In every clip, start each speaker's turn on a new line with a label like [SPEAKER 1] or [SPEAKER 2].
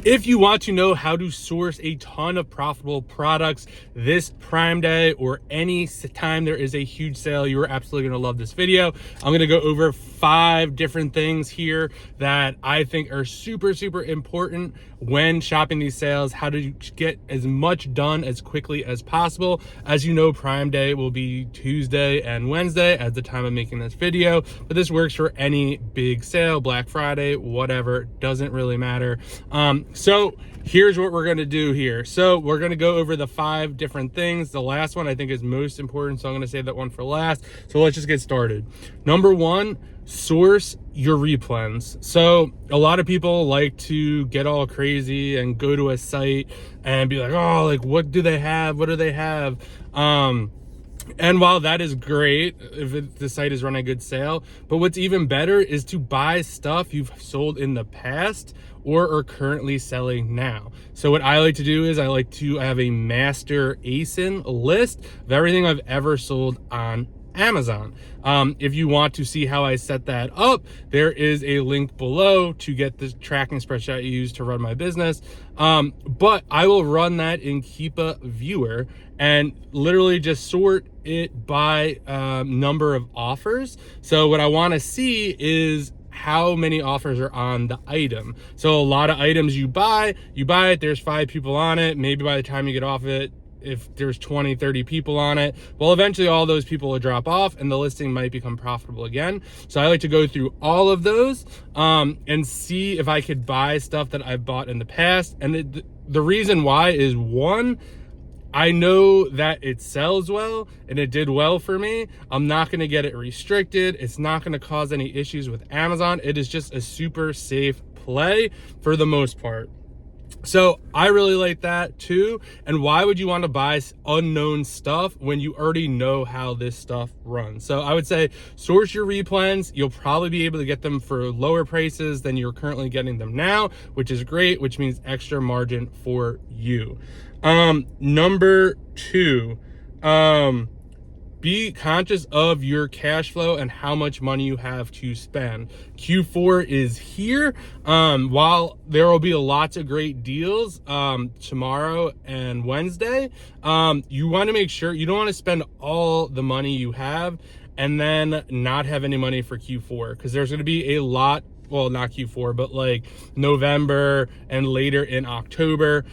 [SPEAKER 1] If you want to know how to source a ton of profitable products this Prime Day or any time there is a huge sale, you are absolutely going to love this video. I'm going to go over 5 different things here that I think are super important when shopping these sales, how to get as much done as quickly as possible. As you know, Prime Day will be Tuesday and Wednesday at the time of making this video, but this works for any big sale, Black Friday, whatever, doesn't really matter. So here's what we're going to do here. So we're going to go over the 5 different things. The last one I think is most important, so I'm going to save that one for last. So let's just get started. Number 1, source your replens. So a lot of people like to get all crazy and go to a site and be like, oh, like what do they have? What do they have? And while that is great, if the site is running a good sale, but what's even better is to buy stuff you've sold in the past or are currently selling now. So what I like to do is I like to have a master ASIN list of everything I've ever sold on Amazon. If you want to see how I set that up, there is a link below to get the tracking spreadsheet I use to run my business. But I will run that in Keepa Viewer and literally just sort it by number of offers. So what I want to see is how many offers are on the item. So a lot of items you buy it, there's 5 people on it. Maybe by the time you get off it, if there's 20, 30 people on it, well, eventually all those people will drop off and the listing might become profitable again. So I like to go through all of those and see if I could buy stuff that I've bought in the past. And the reason why is, 1, I know that it sells well and it did well for me. I'm not going to get it restricted. It's not going to cause any issues with Amazon. It is just a super safe play for the most part. So I really like that too. And why would you want to buy unknown stuff when you already know how this stuff runs? So I would say source your replens. You'll probably be able to get them for lower prices than you're currently getting them now, which is great, which means extra margin for you. Number 2, be conscious of your cash flow and how much money you have to spend. Q4 is here. While there will be lots of great deals tomorrow and Wednesday, you want to make sure you don't want to spend all the money you have and then not have any money for Q4, because there's going to be a lot. Well, not Q4, but like November and later in October.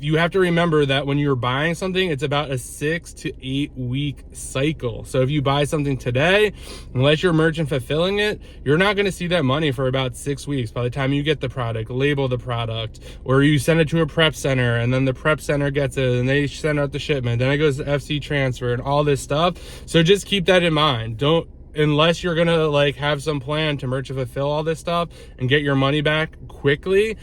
[SPEAKER 1] You have to remember that when you're buying something, it's about a 6 to 8 week cycle. So if you buy something today, unless you're merchant fulfilling it, you're not going to see that money for about 6 weeks. By the time you get the product, label the product, or you send it to a prep center and then the prep center gets it and they send out the shipment, then it goes to FC transfer and all this stuff. So just keep that in mind. Unless you're gonna like have some plan to merchant fulfill all this stuff and get your money back quickly,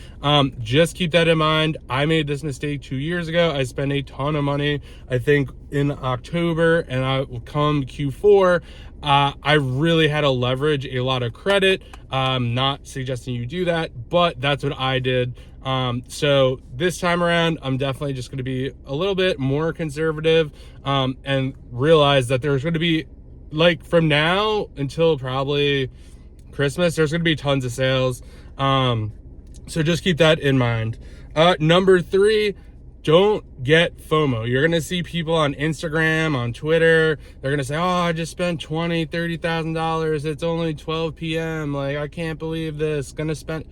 [SPEAKER 1] just keep that in mind. I made this mistake 2 years ago. I spent a ton of money, I think in October, and I come Q4, I really had to leverage a lot of credit. Not suggesting you do that, but that's what I did. So this time around, I'm definitely just going to be a little bit more conservative, and realize that there's going to be, like, from now until probably Christmas, there's going to be tons of sales. So just keep that in mind. Number 3, don't get FOMO. You're going to see people on Instagram, on Twitter. They're going to say, oh, I just spent $20,000, $30,000. It's only 12 p.m. Like, I can't believe this. Going to spend...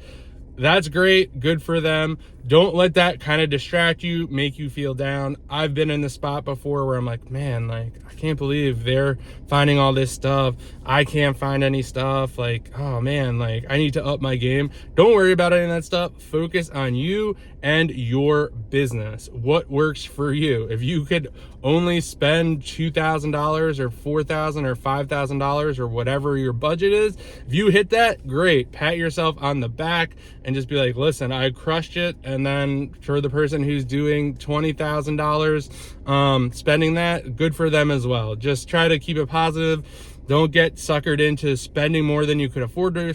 [SPEAKER 1] That's great. Good for them. Don't let that kind of distract you, make you feel down. I've been in the spot before where I'm like, man, like, I can't believe they're finding all this stuff. I can't find any stuff. Like, oh man, like, I need to up my game. Don't worry about any of that stuff. Focus on you and your business. What works for you? If you could only spend $2,000 or $4,000 or $5,000 or whatever your budget is, if you hit that, great. Pat yourself on the back and just be like, listen, I crushed it. And then for the person who's doing $20,000, spending that, good for them as well. Just try to keep it positive. Don't get suckered into spending more than you could afford to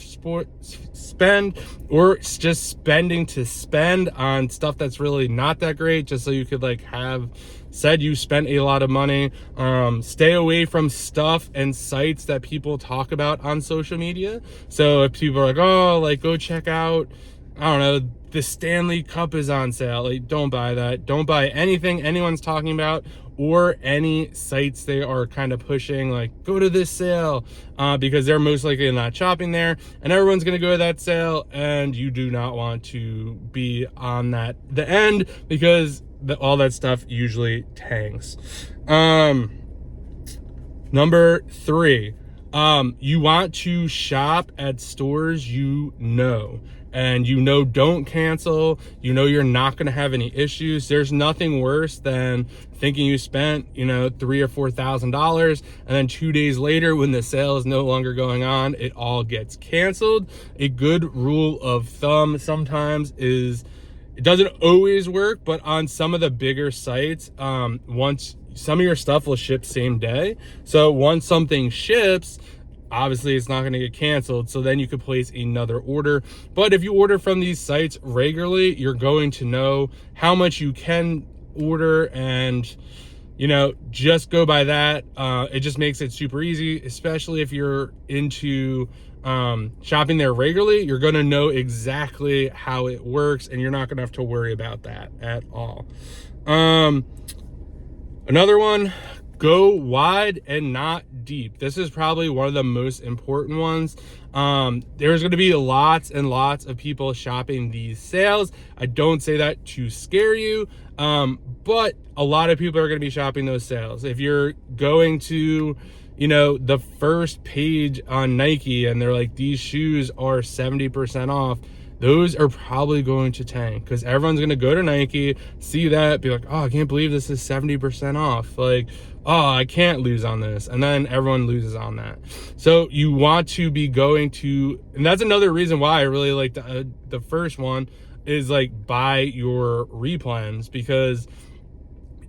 [SPEAKER 1] spend, or just spending to spend on stuff that's really not that great, just so you could like have said you spent a lot of money. Stay away from stuff and sites that people talk about on social media. So if people are like, oh, like go check out I don't know, the Stanley Cup is on sale. Like, don't buy that. Don't buy anything anyone's talking about, or any sites they are kind of pushing, like, go to this sale, because they're most likely not shopping there, and everyone's going to go to that sale, and you do not want to be on the end, because all that stuff usually tanks. Number 3, you want to shop at stores and don't cancel. You're not going to have any issues. There's nothing worse than thinking you spent $3,000 or $4,000, and then 2 days later, when the sale is no longer going on, it all gets canceled. A good rule of thumb sometimes is, it doesn't always work, but on some of the bigger sites, once some of your stuff will ship same day, so once something ships, obviously it's not going to get canceled, so then you could place another order. But if you order from these sites regularly, you're going to know how much you can order, and just go by that. It just makes it super easy, especially if you're into shopping there regularly. You're going to know exactly how it works, and you're not going to have to worry about that at all. Another one, go wide and not deep. This is probably one of the most important ones. There's going to be lots and lots of people shopping these sales. I don't say that to scare you, but a lot of people are going to be shopping those sales. If you're going to, the first page on Nike and they're like, these shoes are 70% off, those are probably going to tank, because everyone's going to go to Nike, see that, be like, oh, I can't believe this is 70% off. Like, oh, I can't lose on this. And then everyone loses on that. So you want to be going to, and that's another reason why I really like the first one is, like, buy your replans, because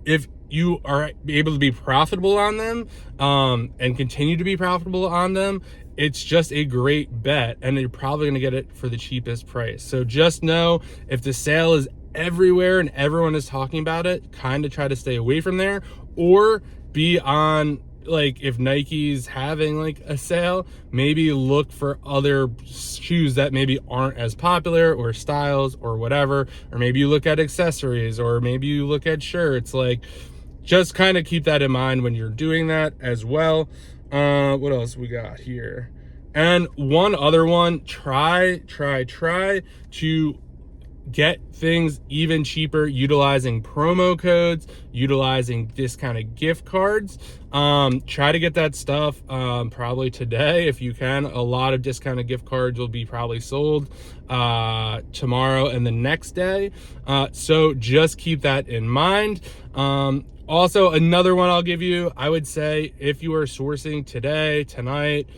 [SPEAKER 1] if you are able to be profitable on them, and continue to be profitable on them, it's just a great bet, and you're probably going to get it for the cheapest price. So just know, if the sale is everywhere and everyone is talking about it, kind of try to stay away from there, or be on, like, if Nike's having like a sale, maybe look for other shoes that maybe aren't as popular, or styles, or whatever, or maybe you look at accessories, or maybe you look at shirts. Like, just kind of keep that in mind when you're doing that as well. What else we got here? And one other one, try to get things even cheaper utilizing promo codes, utilizing discounted gift cards. Try to get that stuff probably today if you can. A lot of discounted gift cards will be probably sold tomorrow and the next day. So just keep that in mind. Also, another one I'll give you, I would say, if you are sourcing today, tonight,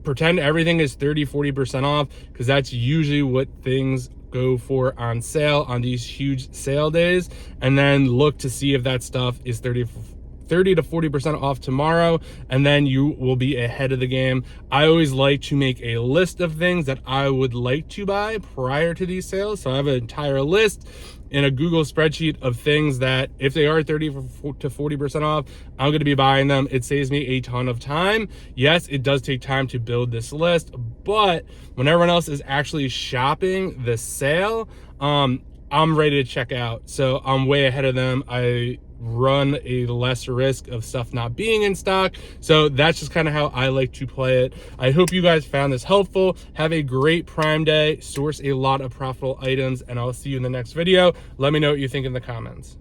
[SPEAKER 1] pretend everything is 30-40% off, because that's usually what things go for on sale on these huge sale days. And then look to see if that stuff is 30 to 40% off tomorrow, and then you will be ahead of the game. I always like to make a list of things that I would like to buy prior to these sales. So I have an entire list in a Google spreadsheet of things that, if they are 30 to 40% off, I'm going to be buying them. It saves me a ton of time. Yes, it does take time to build this list, but when everyone else is actually shopping the sale, I'm ready to check out. So I'm way ahead of them. I run a less risk of stuff not being in stock. So that's just kind of how I like to play it. I hope you guys found this helpful. Have a great Prime Day. Source a lot of profitable items, and I'll see you in the next video. Let me know what you think in the comments.